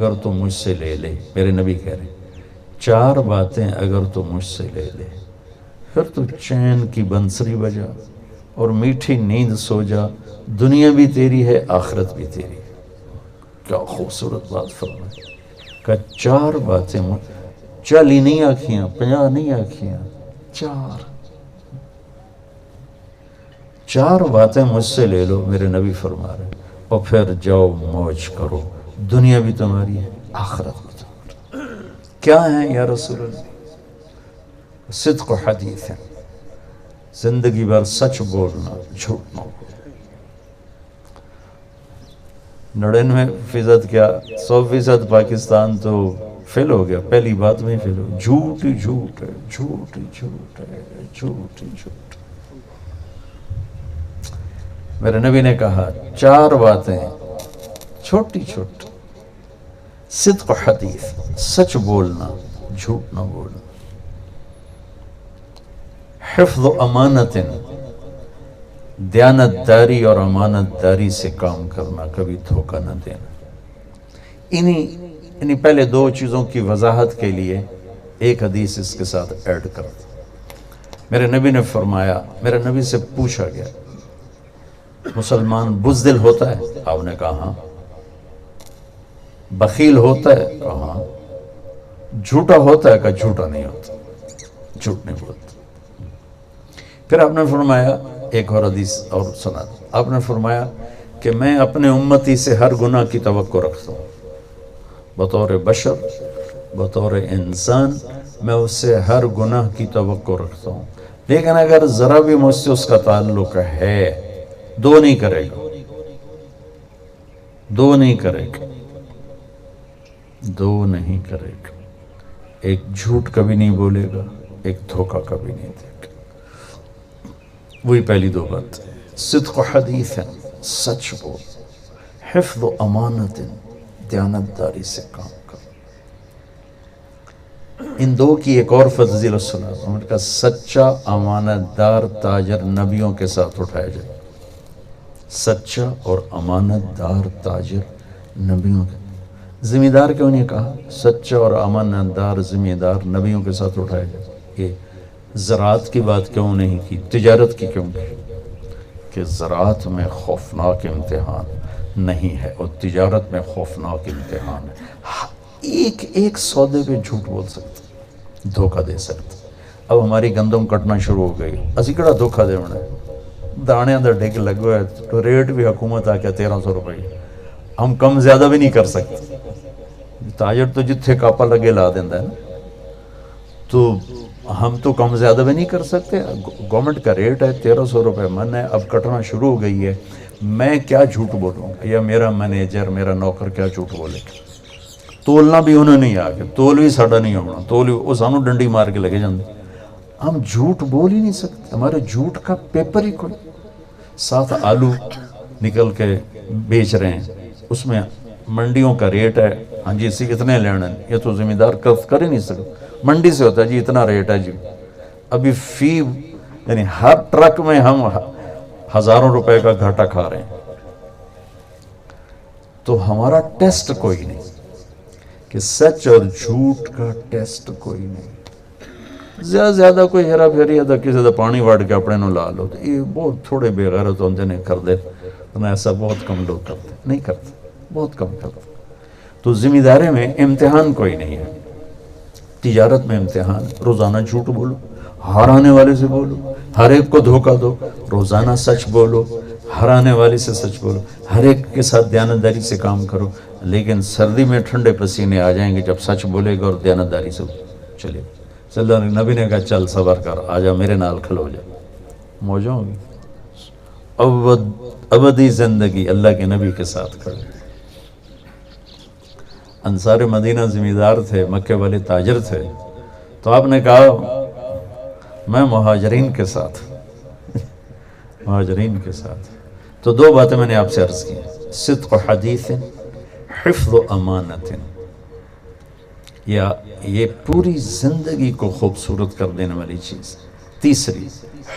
اگر تو مجھ سے لے لے، میرے نبی کہہ رہے ہیں 4 باتیں اگر تو مجھ سے لے لے، پھر تو چین کی بنسری بجا اور میٹھی نیند سو جا، دنیا بھی تیری ہے آخرت بھی تیری ہے۔ کیا خوبصورت بات فرمائی کہ 4 باتیں 40 نہیں آکھیاں، 50 نہیں آکھیاں، 4 باتیں مجھ سے لے لو، میرے نبی فرما رہے ہیں، اور پھر جاؤ موج کرو، دنیا بھی تمہاری ہے آخرت بھی تمہاری۔ کیا ہیں یا رسول اللہ؟ صدق و حدیث ہے، زندگی بھر سچ بولنا، جھوٹ نہ بولنا۔ 99% کیا 100% پاکستان تو فیل ہو گیا، پہلی بات میں فیل ہو گیا، جھوٹ ہی جھوٹ ہے، جھوٹ ہی جھوٹ ہے، جھوٹ ہی جھوٹ۔ میرے نبی نے کہا 4 باتیں چھوٹی چھوٹی، صدق و حدیث، سچ بولنا، جھوٹ نہ بولنا، حفظ و امانت، دیانت داری اور امانت داری سے کام کرنا، کبھی دھوکہ نہ دینا۔ انہی پہلے 2 چیزوں کی وضاحت کے لیے ایک حدیث اس کے ساتھ ایڈ کر دیں۔ میرے نبی نے فرمایا، میرے نبی سے پوچھا گیا مسلمان بزدل ہوتا ہے؟ آپ نے کہا ہاں۔ بخیل ہوتا ہے؟ کہا ہاں۔ جھوٹا ہوتا ہے؟ کہا جھوٹا نہیں ہوتا، جھوٹ نہیں بولتا۔ پھر آپ نے فرمایا ایک اور حدیث اور سنا، آپ نے فرمایا کہ میں اپنے امتی سے ہر گناہ کی توقع رکھتا ہوں، بطور بشر، بطور انسان میں اس سے ہر گناہ کی توقع رکھتا ہوں، لیکن اگر ذرا بھی مجھ سے اس کا تعلق ہے 2 نہیں کرے گا، 2 نہیں کرے گا، 2 نہیں کرے گا، ایک جھوٹ کبھی نہیں بولے گا، ایک دھوکہ کبھی نہیں دے گا۔ وہی پہلی 2 بات، صدق و حدیث ہے، سچ بول، حفظ و امانت، دیانت داری سے کام کر۔ ان 2 کی ایک اور فضیلت سنا، انہوں نے کہا سچا امانت دار تاجر نبیوں کے ساتھ اٹھایا جائے، سچا اور امانت دار تاجر نبیوں کے، ذمہ دار کیوں نہیں کہا؟ سچا اور امانت دار ذمہ دار نبیوں کے ساتھ اٹھایا جائے۔ یہ زراعت کی بات کیوں نہیں کی، تجارت کی کیوں کی؟ کہ زراعت میں خوفناک امتحان نہیں ہے اور تجارت میں خوفناک امتحان ہے۔ ایک سودے پہ جھوٹ بول سکتے، دھوکہ دے سکتے۔ اب ہماری گندم کٹنا شروع ہو گئی، اسی کڑا دھوکہ دے ہونا ہے، دانے اندر ڈگ لگو ہے تو ریٹ بھی حکومت آ کے 1300 روپے، ہم کم زیادہ بھی نہیں کر سکتے۔ تاجر تو جتھے کاپا لگے لا دیندہ ہے نا، تو ہم تو کم زیادہ بھی نہیں کر سکتے۔ گورنمنٹ کا ریٹ ہے 1300 روپے من ہے، اب کٹنا شروع ہو گئی ہے، میں کیا جھوٹ بولوں گا، یا میرا مینیجر، میرا نوکر کیا جھوٹ بولے گا؟ تولنا بھی انہوں نہیں آگے، تول بھی ساڑھا نہیں ہونا، تول بھی وہ سانو ڈنڈی مار کے لگے جاندے۔ ہم جھوٹ بول ہی نہیں سکتے، ہمارے جھوٹ کا پیپر ہی کوئی۔ 7 آلو نکل کے بیچ رہے ہیں، اس میں منڈیوں کا ریٹ ہے، ہاں جی اسی اتنے لینا، یہ تو ذمہ دار کر ہی نہیں سکتے۔ منڈی سے ہوتا ہے جی اتنا ریٹ ہے جی، ابھی یعنی ہر ٹرک میں ہم ہزاروں روپے کا گھاٹا کھا رہے ہیں۔ تو ہمارا ٹیسٹ کوئی نہیں، کہ سچ اور جھوٹ کا ٹیسٹ کوئی نہیں۔ زیادہ کوئی ہیرا پھیری ہے تو کسی دا پانی وڑ کے اپنے نو لا لو، یہ بہت تھوڑے بے غیرت ہوندے نے کر دے، ایسا بہت کم لوگ کرتے، نہیں کرتے، بہت کم کرتے۔ تو ذمہ داری میں امتحان کوئی نہیں ہے، تجارت میں امتحان، روزانہ جھوٹ بولو، ہرانے والے سے بولو، ہر ایک کو دھوکہ دو، روزانہ سچ بولو، ہرانے والے سے سچ بولو، ہر ایک کے ساتھ دیانتداری سے کام کرو، لیکن سردی میں ٹھنڈے پسینے آ جائیں گے جب سچ بولے گا اور دیانتداری سے چلے گا۔ صلی اللہ علیہ نبی نے کہا چل صبر کر، آجا میرے نال کھلو جا، موجوں ہوگی، ابدی زندگی اللہ کے نبی کے ساتھ کھڑے۔ انصار مدینہ ذمہ دار تھے، مکے والے تاجر تھے، تو آپ نے کہا میں مہاجرین کے ساتھ، مہاجرین کے ساتھ۔ تو 2 باتیں میں نے آپ سے عرض کی، صدق و حدیث، حفظ و امانت، یا یہ پوری زندگی کو خوبصورت کر دینے والی چیز۔ تیسری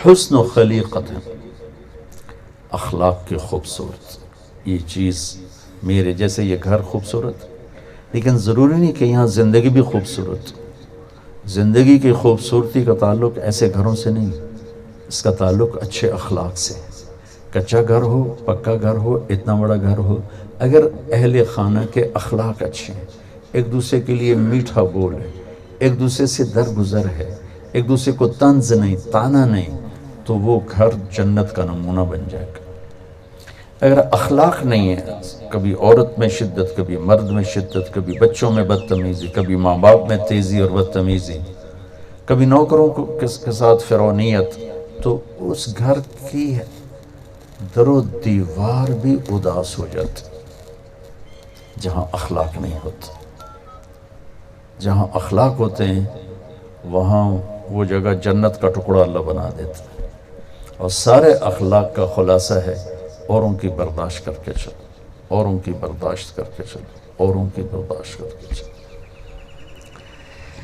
حسن و خلیقت، اخلاق کی خوبصورت، یہ چیز میرے جیسے یہ گھر خوبصورت، لیکن ضروری نہیں کہ یہاں زندگی بھی خوبصورت ہو۔ زندگی کی خوبصورتی کا تعلق ایسے گھروں سے نہیں، اس کا تعلق اچھے اخلاق سے۔ کچا گھر ہو، پکا گھر ہو، اتنا بڑا گھر ہو، اگر اہل خانہ کے اخلاق اچھے ہیں، ایک دوسرے کے لیے میٹھا بول ہے، ایک دوسرے سے درگزر ہے، ایک دوسرے کو طنز نہیں، طعنہ نہیں، تو وہ گھر جنت کا نمونہ بن جائے گا۔ اگر اخلاق نہیں ہے، کبھی عورت میں شدت، کبھی مرد میں شدت، کبھی بچوں میں بدتمیزی، کبھی ماں باپ میں تیزی اور بدتمیزی، کبھی نوکروں کے ساتھ فرعونیت، تو اس گھر کی در و دیوار بھی اداس ہو جاتی۔ جہاں اخلاق نہیں ہوتے، جہاں اخلاق ہوتے ہیں وہاں وہ جگہ جنت کا ٹکڑا اللہ بنا دیتا ہے۔ اور سارے اخلاق کا خلاصہ ہے اوروں کی برداشت کر کے چلو، اوروں کی برداشت کر کے چلو، اوروں کی برداشت کر کے چلو۔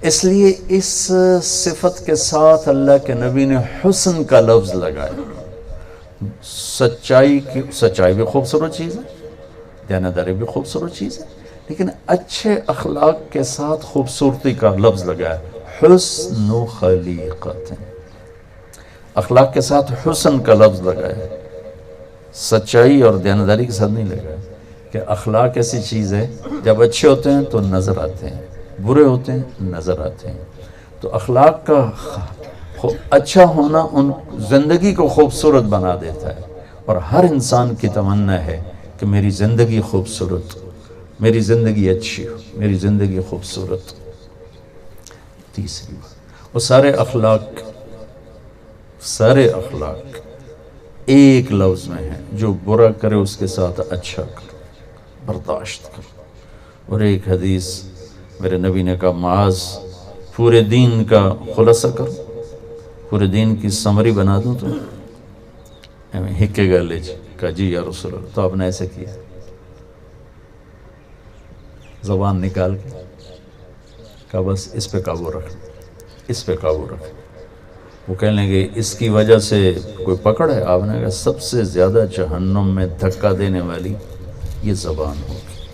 اس لیے اس صفت کے ساتھ اللہ کے نبی نے حسن کا لفظ لگایا۔ سچائی بھی خوبصورت چیز ہے، دیانتداری بھی خوبصورت چیز ہے، لیکن اچھے اخلاق کے ساتھ خوبصورتی کا لفظ لگایا، حسن خلیقت، اخلاق کے ساتھ حسن کا لفظ لگایا، سچائی اور دیانتداری کے ساتھ نہیں لگایا۔ کہ اخلاق ایسی چیز ہے جب اچھے ہوتے ہیں تو نظر آتے ہیں، برے ہوتے ہیں نظر آتے ہیں۔ تو اخلاق کا اچھا ہونا ان زندگی کو خوبصورت بنا دیتا ہے، اور ہر انسان کی تمنا ہے کہ میری زندگی خوبصورت ہو، میری زندگی اچھی ہو، میری زندگی خوبصورت ہو۔ تیسری بات، وہ سارے اخلاق ایک لفظ میں ہیں، جو برا کرے اس کے ساتھ اچھا کرو، برداشت کرو۔ اور ایک حدیث میرے نبی نے کہا، معاذ پورے دین کا خلاصہ کرو، پورے دین کی سمری بنا دوں تو ہکے گا لے جی، کہا جی یا رسول اللہ، تو آپ نے ایسے کیا، زبان نکال کے کہا بس اس پہ قابو رکھ، اس پہ قابو رکھ۔ وہ کہنے لگے اس کی وجہ سے کوئی پکڑ ہے؟ آپ نے کہا سب سے زیادہ جہنم میں دھکا دینے والی یہ زبان ہوگی۔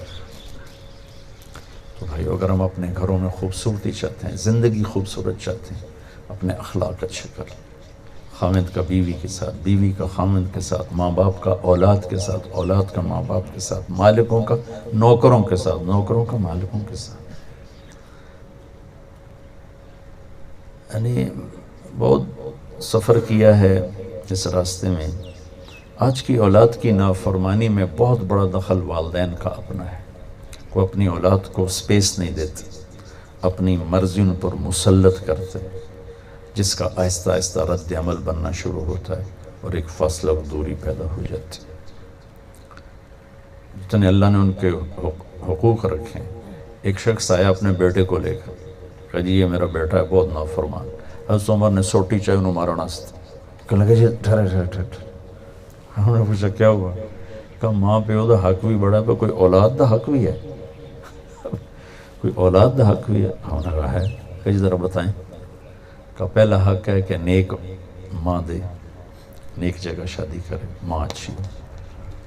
تو بھائیو، اگر ہم اپنے گھروں میں خوبصورتی چاہتے ہیں، زندگی خوبصورت چاہتے ہیں، اپنے اخلاق اچھے کریں۔ خامد کا بیوی کے ساتھ، بیوی کا خامد کے ساتھ، ماں باپ کا اولاد کے ساتھ، اولاد کا ماں باپ کے ساتھ، مالکوں کا نوکروں کے ساتھ، نوکروں کا مالکوں کے ساتھ۔ یعنی بہت سفر کیا ہے اس راستے میں۔ آج کی اولاد کی نافرمانی میں بہت بڑا دخل والدین کا اپنا ہے۔ وہ اپنی اولاد کو سپیس نہیں دیتے، اپنی مرضی ان پر مسلط کرتے، جس کا آہستہ آہستہ رد عمل بننا شروع ہوتا ہے اور ایک فاصلہ و دوری پیدا ہو جاتی ہے۔ جتنے اللہ نے ان کے حقوق رکھے، ایک شخص آیا اپنے بیٹے کو لے کر، کہا جی یہ میرا بیٹا ہے بہت نافرمان۔ حضرت عمر نے سوٹی چاہیے انہوں مارنا ستا، کہنے لگا جی ٹھہرے۔ ہم نے پوچھا کیا ہوا؟ کہا ماں پیو دا حق بھی بڑا ہے، کوئی اولاد دا حق بھی ہے، کوئی اولاد دا حق بھی ہے۔ ہم نے کہا ہے، کہ ذرا بتائیں۔ کہا پہلا حق ہے کہ نیک ماں دے، نیک جگہ شادی کرے، ماں اچھی ہو۔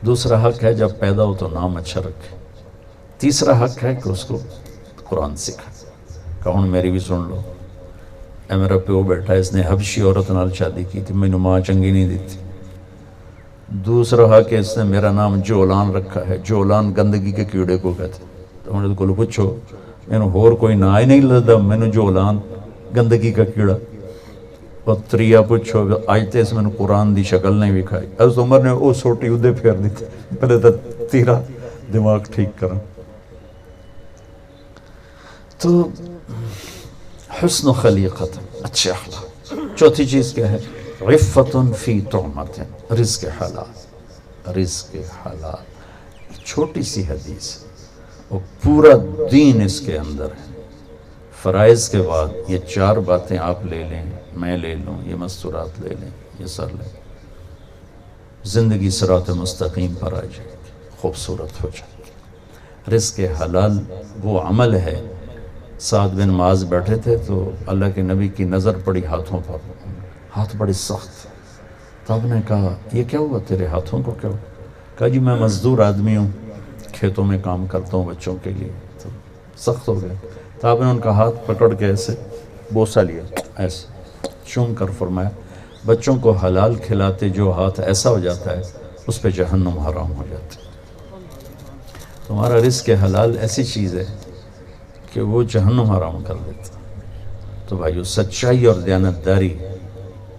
دوسرا حق ہے جب پیدا ہو تو نام اچھا رکھے۔ تیسرا حق ہے کہ اس کو قرآن سکھائے۔ کہا ہن میری بھی سن لو، اے میرا پیو بیٹھا، اس نے حبشی عورت نال شادی کی تھی، مینوں ماں چنگی نہیں دیتی۔ دوسرا حق ہے اس نے میرا نام جولان رکھا ہے، جولان گندگی کے کیڑے کو کہتے۔ تو انہوں نے کو پوچھو مینوں ہور کوئی نا ہی نہیں لگتا، مینوں جولان گندگی کا کیڑا۔ اور تریا پوچھو اج تے اس مینوں قرآن دی شکل نہیں وکھائی۔ حضرت عمر نے وہ سوٹی ادھے پھیر دی تھی، پہلے تو تیرا دماغ ٹھیک کرا۔ تو حسن و خلیقت، اچھے اخلاق۔ چوتھی چیز کیا ہے؟ عفت فی طعمت، رزق حلال، رزق حلال۔ چھوٹی سی حدیث ہے، وہ پورا دین اس کے اندر ہے۔ فرائض کے بعد یہ چار باتیں آپ لے لیں، میں لے لوں، یہ مستورات لے لیں، یہ سر لیں، زندگی صراط مستقیم پر آ جائے گی، خوبصورت ہو جائے گی۔ رزق حلال وہ عمل ہے۔ سعد بن معاذ بیٹھے تھے تو اللہ کے نبی کی نظر پڑی ہاتھوں پر، ہاتھ بڑے سخت۔ تو آپ نے کہا یہ کیا ہوا تیرے ہاتھوں کو؟ کیا ہوا؟ کہا جی میں مزدور آدمی ہوں، کھیتوں میں کام کرتا ہوں بچوں کے لیے، تو سخت ہو گئے. تو آپ نے ان کا ہاتھ پکڑ کے ایسے بوسہ لیا، ایسے چوم کر فرمایا بچوں کو حلال کھلاتے جو ہاتھ ایسا ہو جاتا ہے اس پہ جہنم حرام ہو جاتی ہے. تمہارا رزق حلال ایسی چیز ہے کہ وہ جہنم حرام کر دیتا. تو بھائیو سچائی اور دیانتداری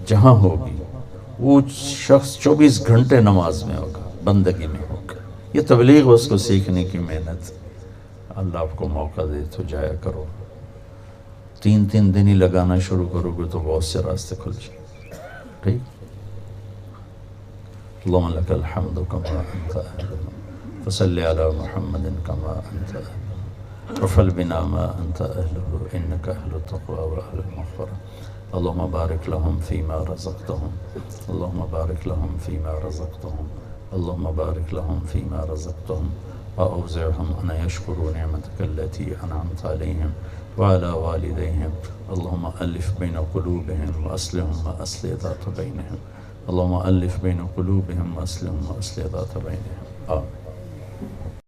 جہاں ہوگی وہ شخص 24 گھنٹے نماز میں ہوگا، بندگی میں ہوگا. یہ تبلیغ اس کو سیکھنے کی محنت. اللہ آپ کو موقع دے تو جایا کرو. 3 دن ہی لگانا شروع کرو گے تو بہت سے راستے کھل جائیں. ٹھیک. اللہم لک الحمد کما انت اہل فصلی علی محمد کما انت اہل وفل بنا ما انت اہلہ انک اہل التقوی و اہل المغفرہ. اللہم بارک لہم فیما رزقتہم، اللہم بارک لہم فیما رزقتہم، اللہم بارک لہم فیما رزقتہم واوزعہم ان یشکروا نعمتک التی انعمت علیہم وعلی والدیہم. اللہم الف بین قلوبہم واصلحہم واصلح ذات بینہم. اللہم الف بین قلوبہم واصلحہم واصلح ذات بینہم. آمین.